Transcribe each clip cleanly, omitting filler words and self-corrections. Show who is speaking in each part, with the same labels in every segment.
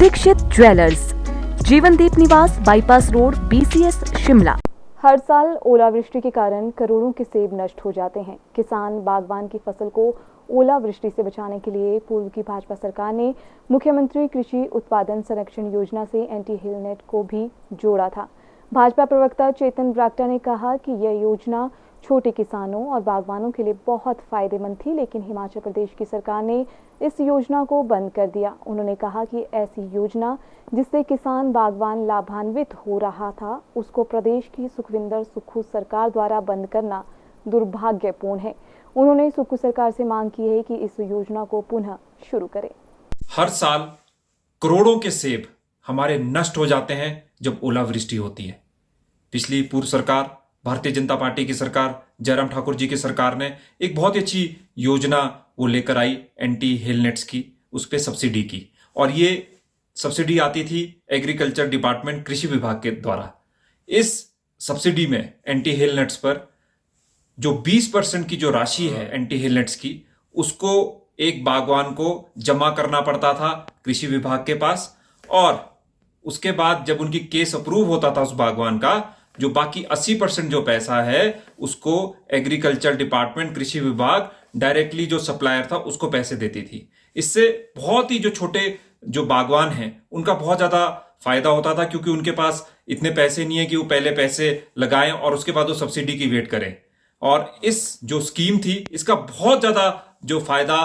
Speaker 1: Dixit jewellers, जीवनदीप निवास, bypass road, BCS Shimla.
Speaker 2: हर साल ओलावृष्टि के कारण करोड़ों के सेब नष्ट हो जाते हैं। किसान बागवान की फसल को ओलावृष्टि से बचाने के लिए पूर्व की भाजपा सरकार ने मुख्यमंत्री कृषि उत्पादन संरक्षण योजना से एंटी हिल नेट को भी जोड़ा था। भाजपा प्रवक्ता चेतन ब्राक्टा ने कहा कि यह योजना छोटे किसानों और बागवानों के लिए बहुत फायदेमंद थी, लेकिन हिमाचल प्रदेश की सरकार ने इस योजना को बंद कर दिया। उन्होंने कहा कि ऐसी योजना जिससे किसान बागवान लाभान्वित हो रहा था, उसको प्रदेश की सुखविंदर सुक्खू सरकार द्वारा बंद करना दुर्भाग्यपूर्ण है। उन्होंने सुक्खू सरकार से मांग की है कि इस योजना को पुनः शुरू करे।
Speaker 3: हर साल करोड़ों के सेब हमारे नष्ट हो जाते हैं जब ओलावृष्टि होती है। पिछली पूर्व सरकार, भारतीय जनता पार्टी की सरकार, जयराम ठाकुर जी की सरकार ने एक बहुत ही अच्छी योजना वो लेकर आई एंटी हेल नेट्स की, उस पर सब्सिडी की, और ये सब्सिडी आती थी एग्रीकल्चर डिपार्टमेंट, कृषि विभाग के द्वारा। इस सब्सिडी में एंटी हेल नेट्स पर जो 20% की जो राशि है एंटी हेल नेट्स की, उसको एक बागवान को जमा करना पड़ता था कृषि विभाग के पास, और उसके बाद जब उनकी केस अप्रूव होता था उस बागवान का, जो बाकी 80% जो पैसा है उसको एग्रीकल्चर डिपार्टमेंट, कृषि विभाग डायरेक्टली जो सप्लायर था उसको पैसे देती थी। इससे बहुत ही जो छोटे जो बागवान हैं उनका बहुत ज्यादा फायदा होता था, क्योंकि उनके पास इतने पैसे नहीं है कि वो पहले पैसे लगाएं और उसके बाद वो सब्सिडी की वेट करें। और इस जो स्कीम थी, इसका बहुत ज्यादा जो फायदा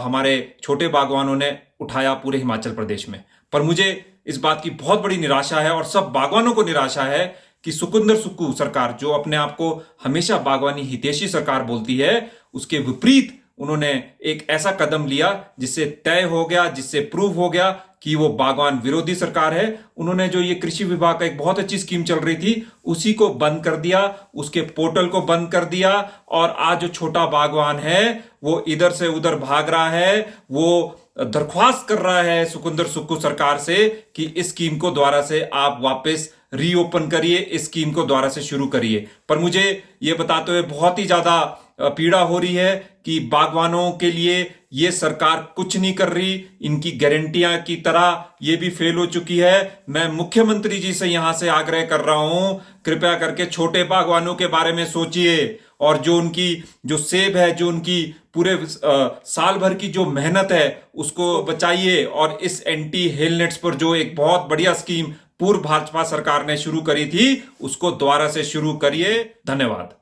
Speaker 3: हमारे छोटे बागवानों ने उठाया पूरे हिमाचल प्रदेश में। पर मुझे इस बात की बहुत बड़ी निराशा है और सब बागवानों को निराशा है कि सुखविंदर सुक्खू सरकार, जो अपने आप को हमेशा बागवानी हितैषी सरकार बोलती है, उसके विपरीत उन्होंने एक ऐसा कदम लिया जिससे तय हो गया, जिससे प्रूव हो गया कि वो बागवान विरोधी सरकार है। उन्होंने जो ये कृषि विभाग का एक बहुत अच्छी स्कीम चल रही थी, उसी को बंद कर दिया, उसके पोर्टल को बंद कर दिया, और आज जो छोटा बागवान है वो इधर से उधर भाग रहा है। वो दरख्वास्त कर रहा है सुखविंदर सुक्खू सरकार से कि इस स्कीम को दोबारा से आप वापस रीओपन करिए, इस स्कीम को दोबारा से शुरू करिए। पर मुझे ये बताते हुए बहुत ही ज्यादा पीड़ा हो रही है कि बागवानों के लिए ये सरकार कुछ नहीं कर रही। इनकी गारंटियां की तरह ये भी फेल हो चुकी है। मैं मुख्यमंत्री जी से यहां से आग्रह कर रहा हूं, कृपया करके छोटे बागवानों के बारे में सोचिए, और जो उनकी जो सेब है, जो उनकी पूरे साल भर की जो मेहनत है उसको बचाइए। और इस एंटी हेल नेट्स पर जो एक बहुत बढ़िया स्कीम पूर्व भाजपा सरकार ने शुरू करी थी, उसको दोबारा से शुरू करिए। धन्यवाद।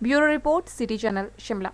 Speaker 1: Bureau report, city channel Shimla.